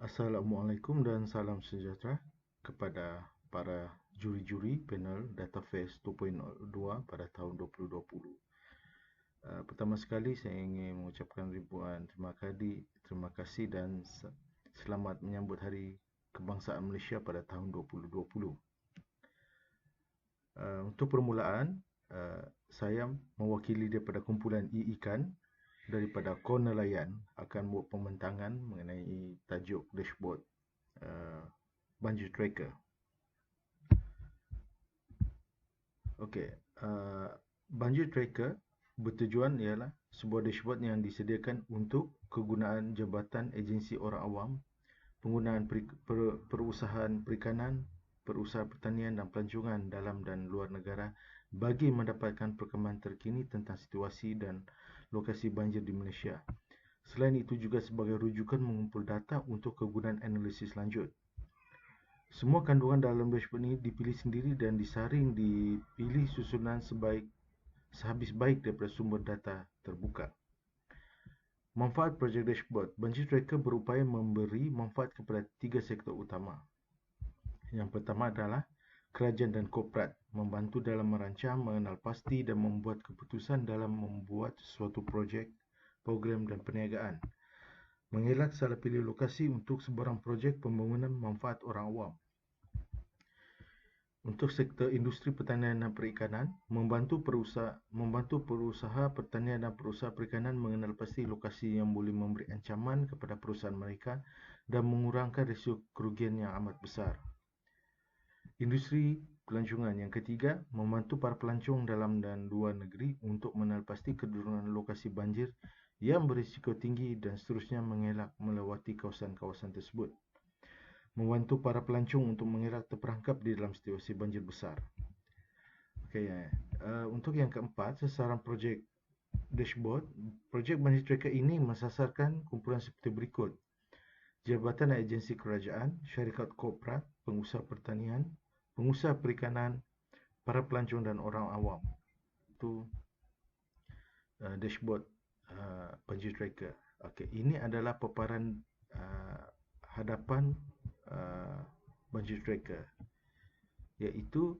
Assalamualaikum dan salam sejahtera kepada para juri-juri panel Dataface 2.2 pada tahun 2020. Pertama sekali saya ingin mengucapkan ribuan terima kasih dan selamat menyambut Hari Kebangsaan Malaysia pada tahun 2020. Untuk permulaan, saya mewakili daripada kumpulan ikan daripada Kor Nelayan akan buat pembentangan mengenai tajuk dashboard Banjir Tracker. Okey, Banjir Tracker bertujuan ialah sebuah dashboard yang disediakan untuk kegunaan jabatan agensi orang awam, penggunaan perusahaan perikanan, perusahaan pertanian dan pelancongan dalam dan luar negara bagi mendapatkan perkembangan terkini tentang situasi dan lokasi banjir di Malaysia. Selain itu juga sebagai rujukan mengumpul data untuk kegunaan analisis lanjut. Semua kandungan dalam dashboard ini dipilih sendiri dan disaring dipilih susunan sehabis baik daripada sumber data terbuka. Manfaat projek dashboard. Banjir Tracker berupaya memberi manfaat kepada 3 sektor utama. Yang pertama adalah kerajaan dan korporat membantu dalam merancang, mengenal pasti dan membuat keputusan dalam membuat sesuatu projek, program dan perniagaan. Mengelak salah pilih lokasi untuk sebarang projek pembangunan manfaat orang awam. Untuk sektor industri pertanian dan perikanan, membantu perusaha pertanian dan perusaha perikanan mengenal pasti lokasi yang boleh memberi ancaman kepada perusahaan mereka dan mengurangkan risiko kerugian yang amat besar. Industri pelancongan yang ketiga, membantu para pelancong dalam dan luar negeri untuk mengenal pasti kedudukan lokasi banjir yang berisiko tinggi dan seterusnya mengelak melewati kawasan-kawasan tersebut. Membantu para pelancong untuk mengelak terperangkap di dalam situasi banjir besar. Untuk yang keempat, sasaran projek dashboard. Projek Banjir Tracker ini mensasarkan kumpulan seperti berikut: jabatan dan agensi kerajaan, syarikat korporat, pengusaha pertanian, pengusaha perikanan, para pelancong dan orang awam. Itu dashboard Banjir Tracker. Ini adalah paparan hadapan Banjir Tracker, iaitu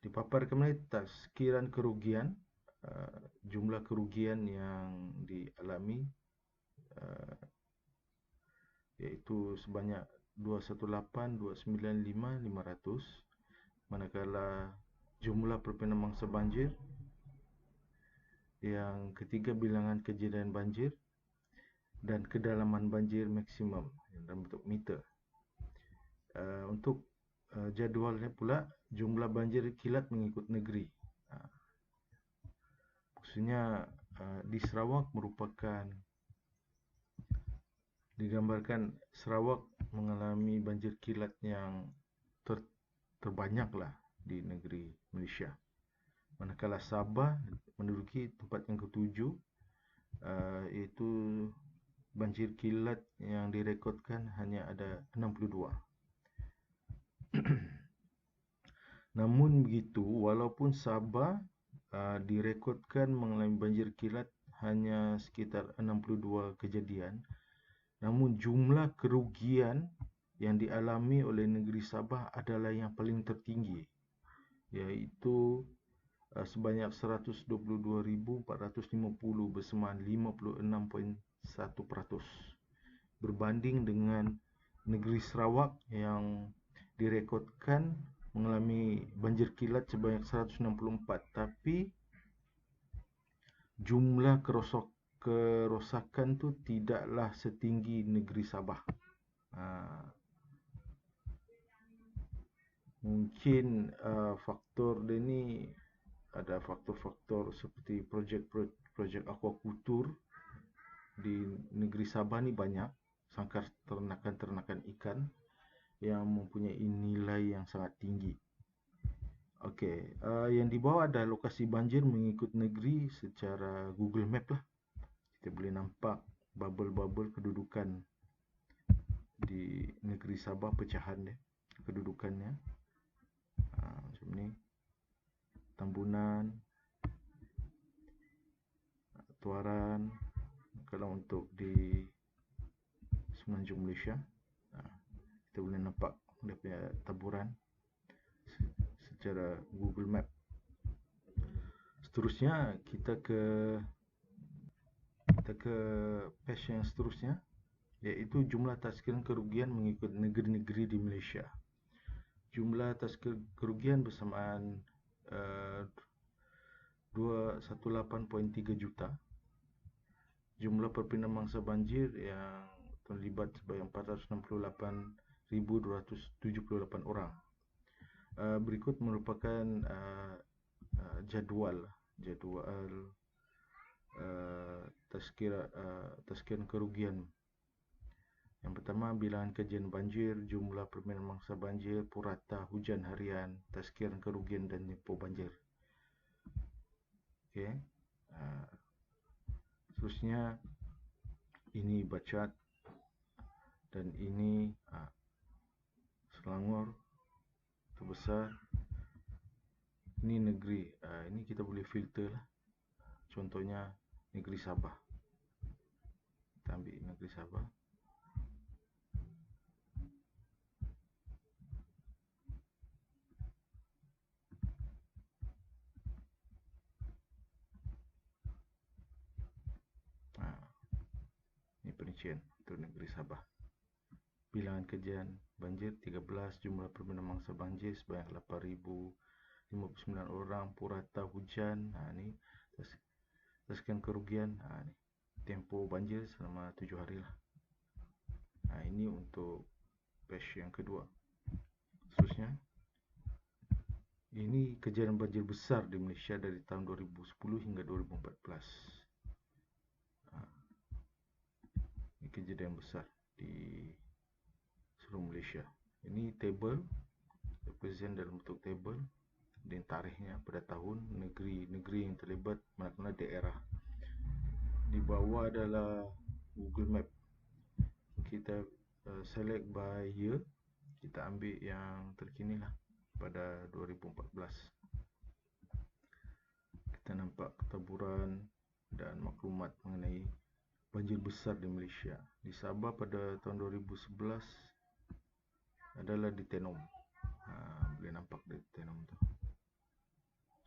dipaparkan mengenai taskiran kerugian, jumlah kerugian yang dialami iaitu sebanyak 218,295,500, manakala jumlah perpindahan mangsa banjir, yang ketiga bilangan kejadian banjir dan kedalaman banjir maksimum dalam bentuk meter. Untuk jadualnya pula, jumlah banjir kilat mengikut negeri. Maksudnya di Sarawak digambarkan Sarawak mengalami banjir kilat yang terbanyaklah di negeri Malaysia. Manakala Sabah menduduki tempat yang ketujuh, iaitu banjir kilat yang direkodkan hanya ada 62. Namun begitu, walaupun Sabah direkodkan mengalami banjir kilat hanya sekitar 62 kejadian, namun jumlah kerugian yang dialami oleh negeri Sabah adalah yang paling tertinggi, iaitu sebanyak 122,450 bersamaan 56.1%, berbanding dengan negeri Sarawak yang direkodkan mengalami banjir kilat sebanyak 164, tapi jumlah kerosakan tu tidaklah setinggi negeri Sabah. Mungkin faktor dia ni ada faktor-faktor seperti projek aquaculture di negeri Sabah ni banyak, sangkar ternakan ikan yang mempunyai nilai yang sangat tinggi. Yang di bawah ada lokasi banjir mengikut negeri secara Google Map lah. Kita boleh nampak bubble-bubble kedudukan di negeri Sabah, pecahan dia, kedudukannya. Macam ni. Tambunan, Tuaran. Kalau untuk di Semenanjung Malaysia. Kita boleh nampak dia punya taburan secara Google Map. Seterusnya kita ke page yang seterusnya, iaitu jumlah tazkiran kerugian mengikut negeri-negeri di Malaysia. Jumlah tazkir kerugian bersamaan 218.3 juta. Jumlah perpindahan mangsa banjir yang terlibat sebanyak 468,278 orang. Berikut merupakan jadual tazkiran kerugian. Yang pertama, bilangan kajian banjir, jumlah perpindahan mangsa banjir, purata hujan harian, tazkiran kerugian dan tempoh banjir. Okey. Seterusnya ini Bachat dan ini Selangor terbesar. Ini negeri, ini kita boleh filter lah. Contohnya negeri Sabah. Kita ambil negeri Sabah. Ini perincian untuk negeri Sabah. Bilangan kajian banjir 13, jumlah perpindahan mangsa banjir sebanyak 8,059 orang, purata hujan, ni tazkiran kerugian, ni tempoh banjir selama 7 hari lah. Ini untuk page yang kedua. Seterusnya, ini kejadian banjir besar di Malaysia dari tahun 2010 hingga 2014. Ini kejadian besar di seluruh Malaysia. Ini table, represent dalam bentuk table dan tarikhnya pada tahun, negeri-negeri yang terlibat, mana-mana daerah. Di bawah adalah Google Map. Kita select by year, kita ambil yang terkini lah pada 2014. Kita nampak ketaburan dan maklumat mengenai banjir besar di Malaysia. Di Sabah pada tahun 2011 adalah di Tenom. Boleh nampak di Tenom tu.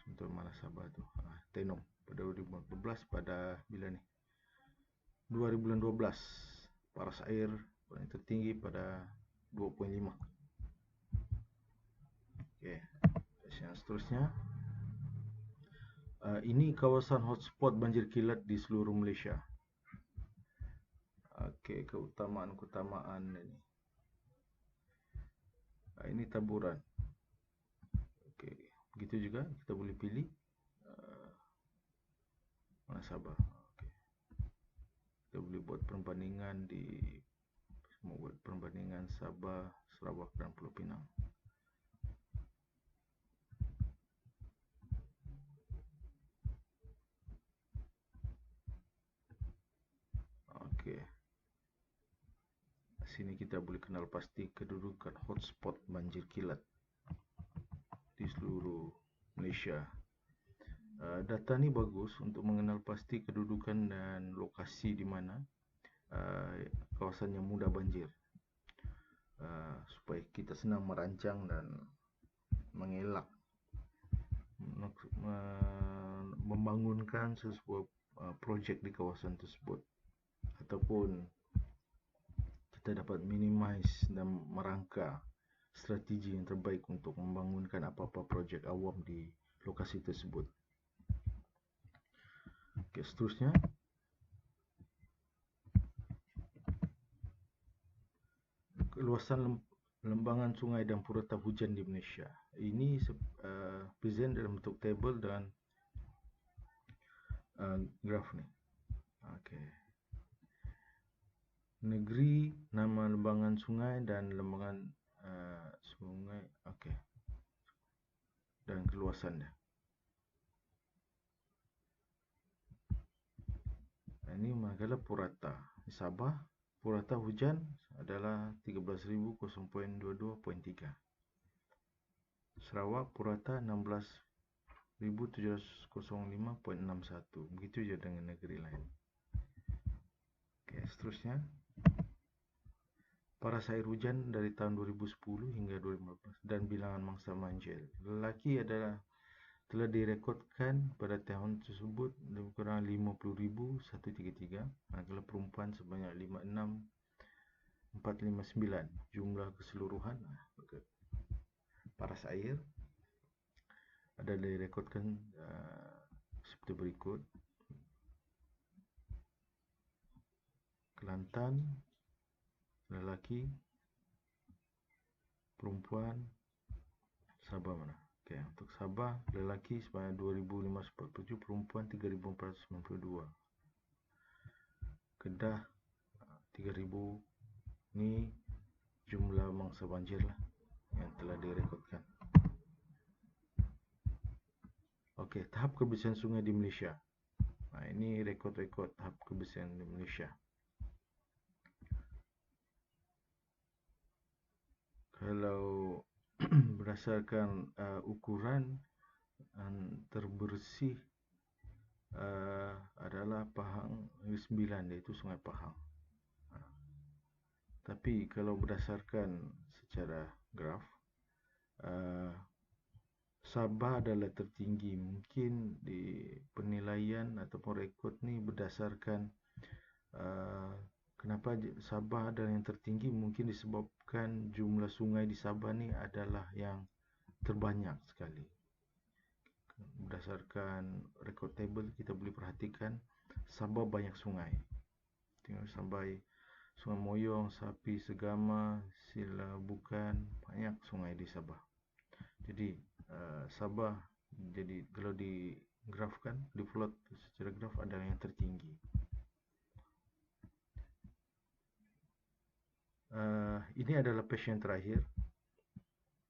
Contoh mana Sabah tu. Tenom pada 2014 pada bila ni? 2012. Paras air paling tertinggi pada 2.5. Okey. Yang seterusnya, ini kawasan hotspot banjir kilat di seluruh Malaysia. Okey, keutamaan ini. Ini taburan. Okey, begitu juga kita boleh pilih mana Sabah. Okey. Kita boleh buat perbandingan perbandingan Sabah, Sarawak dan Pulau Pinang. Okey. Sini kita boleh kenal pasti kedudukan hotspot banjir kilat di seluruh Malaysia. Data ni bagus untuk mengenal pasti kedudukan dan lokasi di mana kawasan yang mudah banjir, supaya kita senang merancang dan mengelak membangunkan sesuatu projek di kawasan tersebut, ataupun kita dapat minimize dan merangka strategi yang terbaik untuk membangunkan apa-apa projek awam di lokasi tersebut. Okey, seterusnya, luasan lembangan sungai dan purata hujan di Malaysia. Ini present dalam bentuk table dan graf ni. Okey. Negeri, nama lembangan sungai dan lembangan sungai, okey, dan keluasan dia. Ini manakala purata. Di Sabah, purata hujan adalah 13,000.22.3. Sarawak purata 16,705.61. Begitu je dengan negeri lain. Okey, seterusnya, paras air hujan dari tahun 2010 hingga 2015 dan bilangan mangsa banjir. Lelaki telah direkodkan pada tahun tersebut lebih kurang 50,133, manakala perempuan sebanyak 56,459. Jumlah keseluruhan paras air adalah direkodkan seperti berikut. Kelantan, lelaki, perempuan, Sabah mana? Okey, untuk Sabah, lelaki sebanyak 2,547, perempuan 3,492. Kedah 3,000. Ni jumlah mangsa banjir lah yang telah direkodkan. Okey, tahap kebersihan sungai di Malaysia. Ini rekod-rekod tahap kebersihan di Malaysia. Kalau berdasarkan ukuran terbersih adalah Pahang 9, iaitu Sungai Pahang. Tapi kalau berdasarkan secara graf, Sabah adalah tertinggi. Mungkin di penilaian ataupun rekod ni berdasarkan kenapa Sabah adalah yang tertinggi, mungkin disebabkan jumlah sungai di Sabah ni adalah yang terbanyak sekali. Berdasarkan rekod table kita boleh perhatikan Sabah banyak sungai. Tengok sampai Sungai Moyong, Sapi, Segama, Silabukan, banyak sungai di Sabah. Jadi Sabah jadi kalau digrafkan, diplot secara graf adalah yang tertinggi. Ini adalah page yang terakhir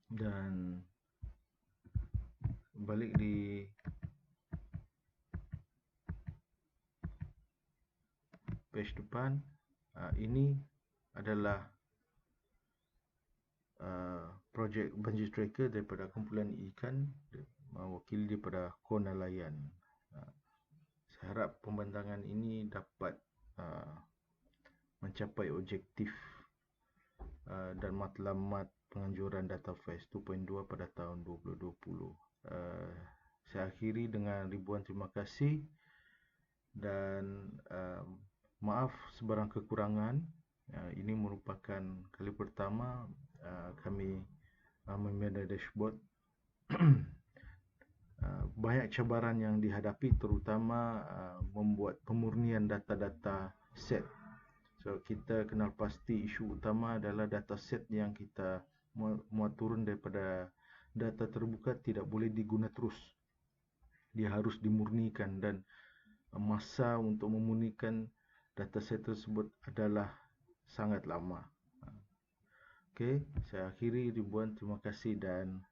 dan balik di page depan. Ini adalah projek Banjir Tracker daripada kumpulan ikan mewakili daripada Kor Nelayan. Saya harap pembentangan ini dapat mencapai objektif dan matlamat penganjuran Data Faiz 2.2 pada tahun 2020. Saya akhiri dengan ribuan terima kasih dan maaf sebarang kekurangan. Ini merupakan kali pertama kami membina dashboard. Banyak cabaran yang dihadapi, terutama membuat pemurnian data-data set. So kita kenal pasti isu utama adalah data set yang kita muat turun daripada data terbuka tidak boleh diguna terus. Dia harus dimurnikan dan masa untuk memurnikan data set tersebut adalah sangat lama. Okey, saya akhiri ribuan terima kasih dan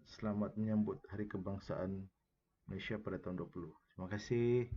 selamat menyambut Hari Kebangsaan Malaysia pada tahun 20. Terima kasih.